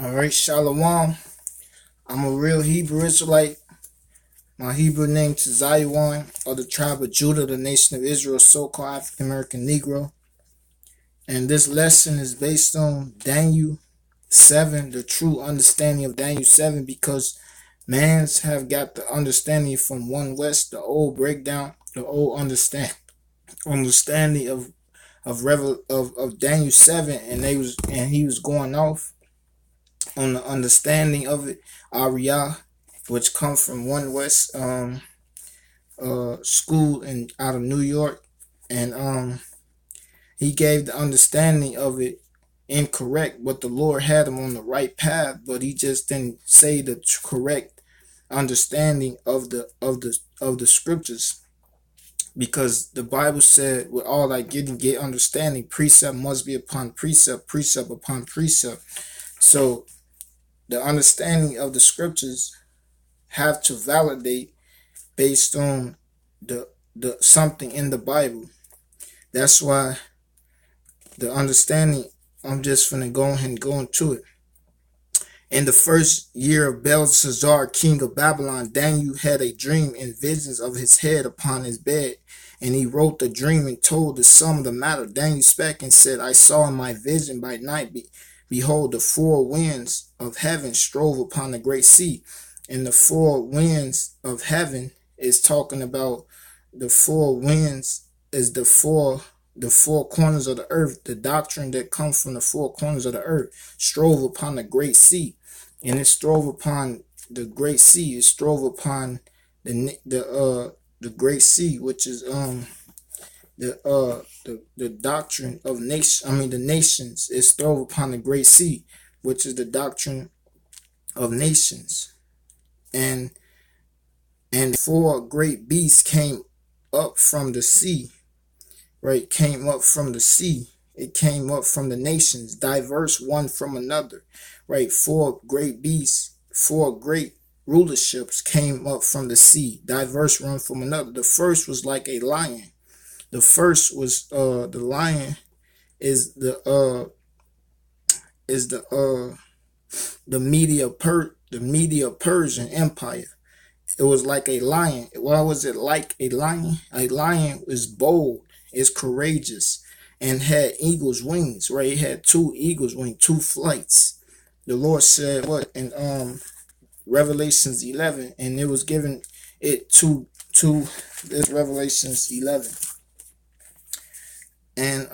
All right, Shalom. I'm a real Hebrew Israelite. My Hebrew name is Zion, of the tribe of Judah, the nation of Israel, so-called African American Negro. And this lesson is based on Daniel 7, the true understanding of Daniel 7, because mans have got the understanding from 1 West, the old breakdown, the old understanding of Daniel 7, and he was going off on the understanding of it, Ariyah, which comes from 1 West school and out of New York, and he gave the understanding of it incorrect, but the Lord had him on the right path, but he just didn't say the correct understanding of the scriptures, because the Bible said, with all thy getting get understanding, precept must be upon precept, precept upon precept. So the understanding of the scriptures have to validate based on the something in the Bible. That's why the understanding, I'm just gonna go ahead and go into it. In the first year of Belshazzar, king of Babylon, Daniel had a dream and visions of his head upon his bed. And he wrote the dream and told the sum of the matter. Daniel spake and said, I saw in my vision by night, behold, the four winds of heaven strove upon the great sea. And the four winds of heaven is talking about the four winds is the four corners of the earth, the doctrine that comes from the four corners of the earth, strove upon the great sea. And it strove upon the great sea. It strove upon the great sea, which is the doctrine of the nations. It strove upon the great sea, which is the doctrine of nations. And four great beasts came up from the sea, right? Came up from the sea. It came up from the nations, diverse one from another, right? Four great beasts, four great rulerships came up from the sea, diverse one from another. The first was like a lion. The first was the lion is the Media Persian Empire. It was like a lion. Why was it like a lion? A lion is bold, is courageous, and had eagle's wings, right? It had two eagle's wings, two flights. The Lord said what in Revelations 11, and it was given it to this Revelations 11 and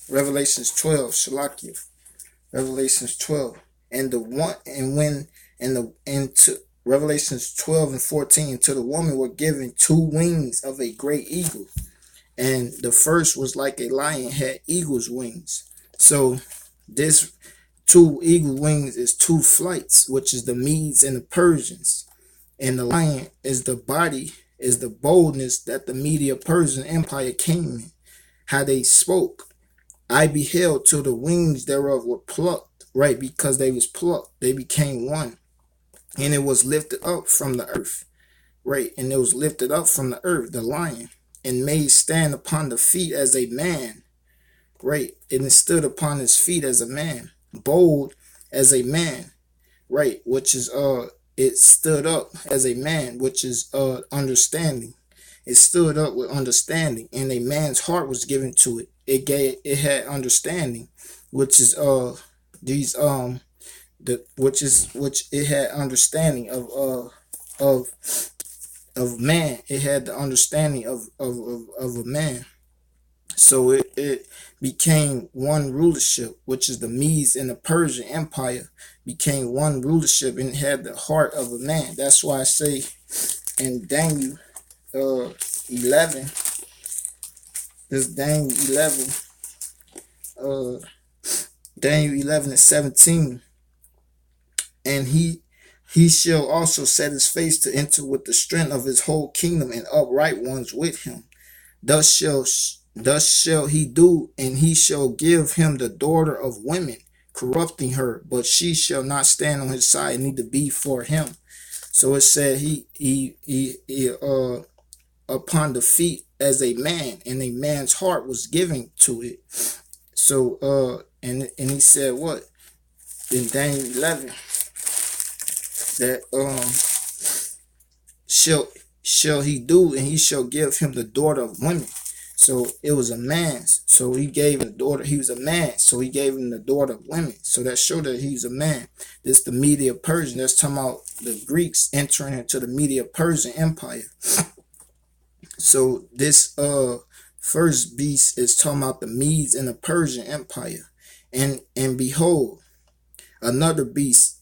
Revelations 12, Shalakia, Revelations 12, and the one and when and to Revelations 12 and 14, to the woman were given two wings of a great eagle, and the first was like a lion, had eagle's wings. So this two eagle wings is two flights, which is the Medes and the Persians, and the lion is the body, is the boldness that the Media Persian Empire came in. How they spoke, I beheld till the wings thereof were plucked, right? Because they was plucked, they became one. And it was lifted up from the earth, right? And it was lifted up from the earth, the lion, and made stand upon the feet as a man, right? And it stood upon his feet as a man, bold as a man, right? Which is it stood up as a man, which is understanding. It stood up with understanding, and a man's heart was given to it. It had understanding, which is these which it had understanding of man. It had the understanding of a man. So it became one rulership, which is the Medes and the Persian Empire became one rulership, and had the heart of a man. That's why I say in Daniel 11, this Daniel 11 and 17, and he shall also set his face to enter with the strength of his whole kingdom, and upright ones with him. Thus shall he do, and he shall give him the daughter of women, corrupting her, but she shall not stand on his side, neither be for him. So it said he upon the feet as a man, and a man's heart was given to it. So and he said what? in Daniel 11 that shall he do, and he shall give him the daughter of women. So it was a man. So he gave him the daughter. He was a man. So he gave him the daughter of women. So that showed that he's a man. This the Media Persian. That's talking about the Greeks entering into the Media Persian Empire. So this first beast is talking about the Medes and the Persian Empire. And behold, another beast,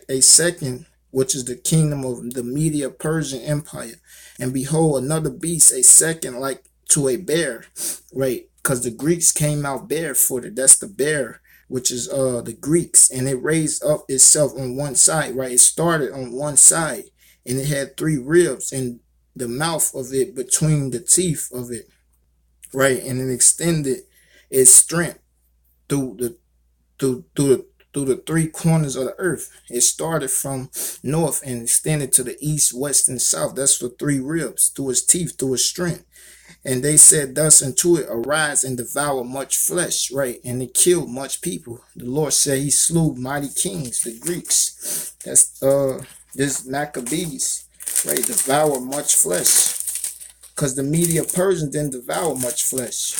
a second, which is the kingdom of the Media Persian Empire. And behold, another beast, a second, like to a bear, right? Because the Greeks came out barefooted. That's the bear, which is the Greeks. And it raised up itself on one side, right? It started on one side, and it had 3 ribs in the mouth of it, between the teeth of it, right? And it extended its strength through the through the 3 corners of the earth. It started from north and extended to the east, west, and south. That's the 3 ribs, through its teeth, through its strength. And they said thus unto it, arise and devour much flesh, right? And it killed much people. The Lord said he slew mighty kings, the Greeks. That's this Maccabees, right? Devour much flesh. Because the Media Persian didn't devour much flesh.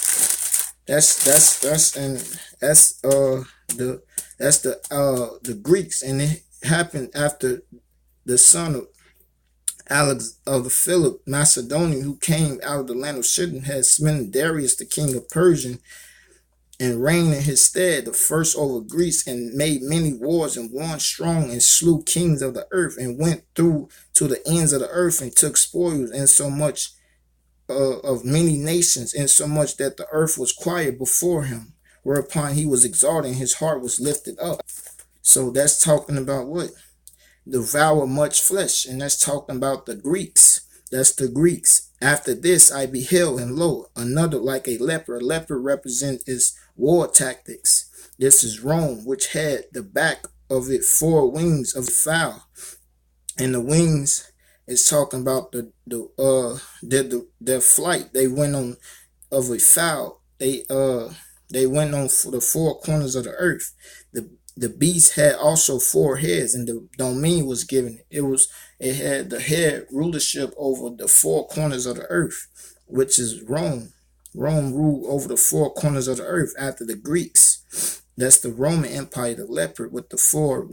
That's the Greeks, and it happened after the son of Alex of the Philip Macedonian, who came out of the land of Sidon, had smitten Darius the king of Persia, and reigned in his stead, the first over Greece, and made many wars, and won strong, and slew kings of the earth, and went through to the ends of the earth, and took spoils, and so much of many nations, insomuch that the earth was quiet before him, whereupon he was exalted, and his heart was lifted up. So that's talking about what? Devour much flesh, and that's talking about the Greeks. That's the Greeks. After this I beheld, and lo, another like a leper. A leper represents its war tactics. This is Rome, which had the back of it 4 wings of the fowl, and the wings is talking about their flight. They went on of a fowl. They went on for the 4 corners of the earth. The beast had also 4 heads, and the domain was given. It had the head rulership over the 4 corners of the earth, which is Rome. Rome ruled over the 4 corners of the earth after the Greeks. That's the Roman Empire, the leopard with the 4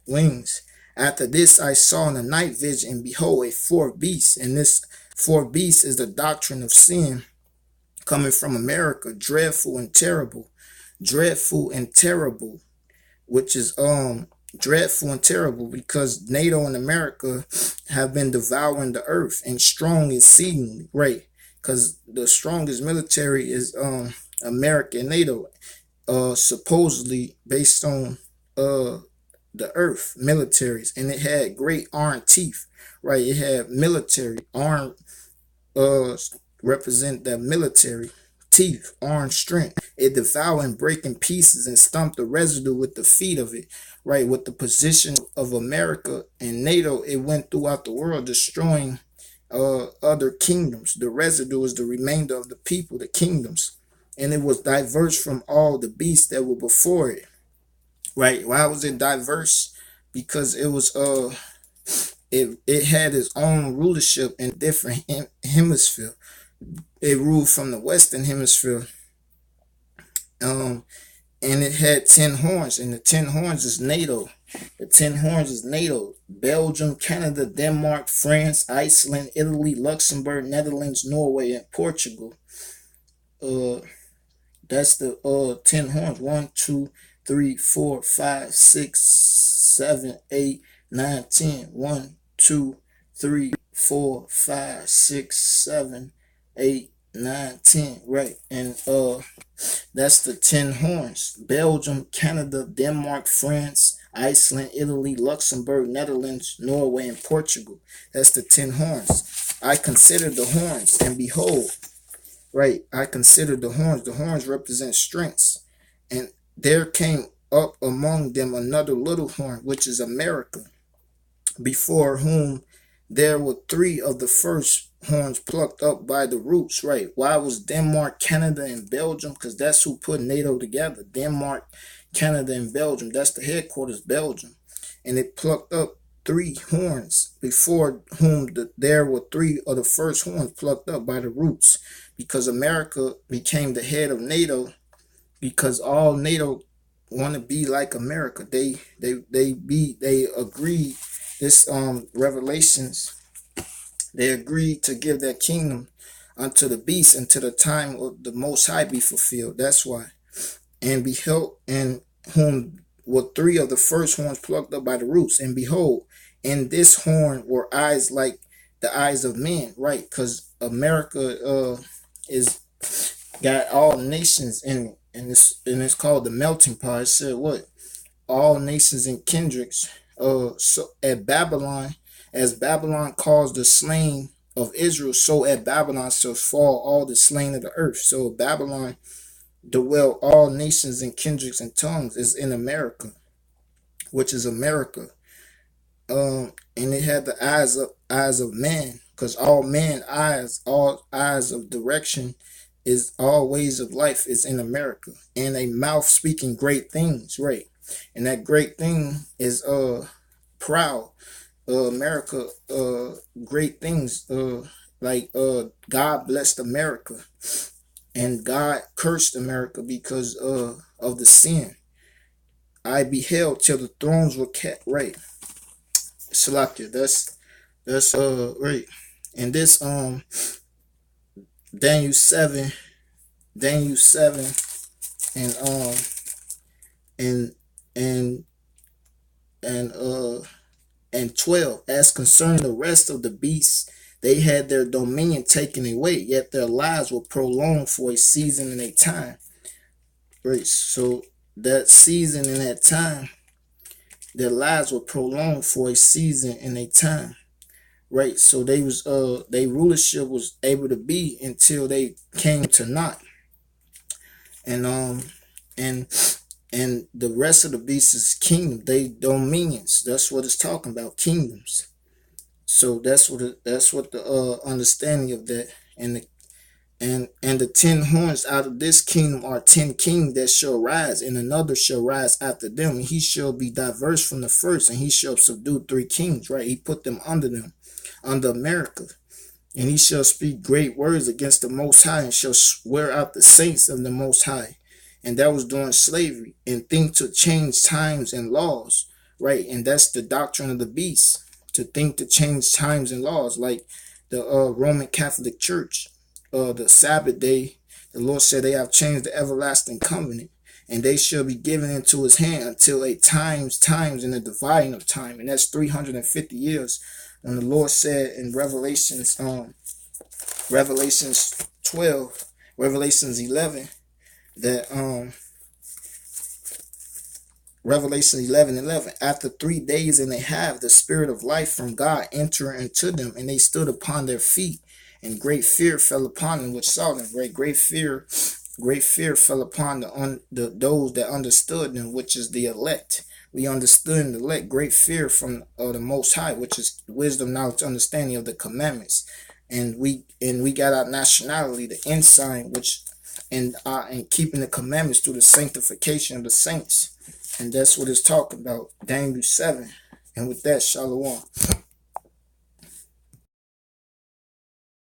wings. After this I saw in the night vision, and behold, a 4th beast. And this 4th beast is the doctrine of sin coming from America, dreadful and terrible. Dreadful and terrible, which is dreadful and terrible, because NATO and America have been devouring the earth, and strong exceedingly, right? Because the strongest military is America and NATO, supposedly based on the earth militaries, and it had great iron teeth, right? It had military arm, represent the military teeth, arm strength. It devoured and break in pieces and stomped the residue with the feet of it, right? With the position of America and NATO, it went throughout the world, destroying other kingdoms. The residue is the remainder of the people, the kingdoms, and it was diverse from all the beasts that were before it. Right? Why was it diverse? Because it was it had its own rulership in different hemisphere. It ruled from the Western hemisphere, and it had 10 horns, and the 10 horns is NATO. The 10 horns is NATO. Belgium, Canada, Denmark, France, Iceland, Italy, Luxembourg, Netherlands, Norway, and Portugal. That's the 10 horns. 1, 2, 3, 4, 5, 6, 7, 8, 9, 10. 1, 2, 3, 4, 5, 6, 7, 8, 9, 10. Right. And that's the 10 horns. Belgium, Canada, Denmark, France, Iceland, Italy, Luxembourg, Netherlands, Norway, and Portugal. That's the 10 horns. I considered the horns, and behold, right, I considered the horns. The horns represent strengths. And there came up among them another little horn, which is America, before whom there were 3 of the first horns plucked up by the roots. Right? Why was Denmark, Canada, and Belgium? Because that's who put NATO together. Denmark, Canada and Belgium. That's the headquarters, Belgium. And it plucked up 3 horns, before whom there were 3 of the first horns plucked up by the roots, because America became the head of NATO, because all NATO want to be like America. They agreed this Revelations. They agreed to give their kingdom unto the beast until the time of the Most High be fulfilled. That's why. And beheld, and whom were 3 of the first horns plucked up by the roots. And behold, in this horn were eyes like the eyes of men, right? Because America is got all nations in it, and it's called the melting pot. It said what? All nations and kindreds. So at Babylon, as Babylon caused the slain of Israel, so at Babylon shall fall all the slain of the earth. So Babylon dwell all nations and kindreds and tongues is in America, which is America. And it had the eyes of man, because all eyes of direction is all ways of life is in America, and a mouth speaking great things, right? And that great thing is proud. America, great things, like God blessed America, and God cursed America because of the sin. I beheld till the thrones were kept, right? Salakia, that's right. And this Daniel 7, Daniel 7 and and and and 12, as concerning the rest of the beasts, they had their dominion taken away, yet their lives were prolonged for a season and a time. Right. So that season and that time, their lives were prolonged for a season and a time. Right. So they was their rulership was able to be until they came to naught. And and and the rest of the beasts is kingdom. They dominions. That's what it's talking about, kingdoms. So that's what the understanding of that. And the 10 horns out of this kingdom are 10 kings that shall rise, and another shall rise after them, and he shall be diverse from the first, and he shall subdue 3 kings, right? He put them under them, under America. And he shall speak great words against the Most High, and shall swear out the saints of the Most High. And that was during slavery, and think to change times and laws, right? And that's the doctrine of the beast, to think to change times and laws, like the Roman Catholic Church. The Sabbath day, the Lord said they have changed the everlasting covenant, and they shall be given into his hand until a times, and a dividing of time, and that's 350 years. And the Lord said in Revelations 12, Revelations 11, that Revelation 11:11. After 3 days and a half, the spirit of life from God entered into them, and they stood upon their feet, and great fear fell upon them which saw them. Right, great fear fell upon the those that understood them, which is the elect. We understood and elect. Great fear from the Most High, which is wisdom, knowledge, understanding of the commandments. And we got our nationality, the ensign, which and keeping the commandments through the sanctification of the saints. And that's what it's talking about, Daniel 7. And with that, Shalom.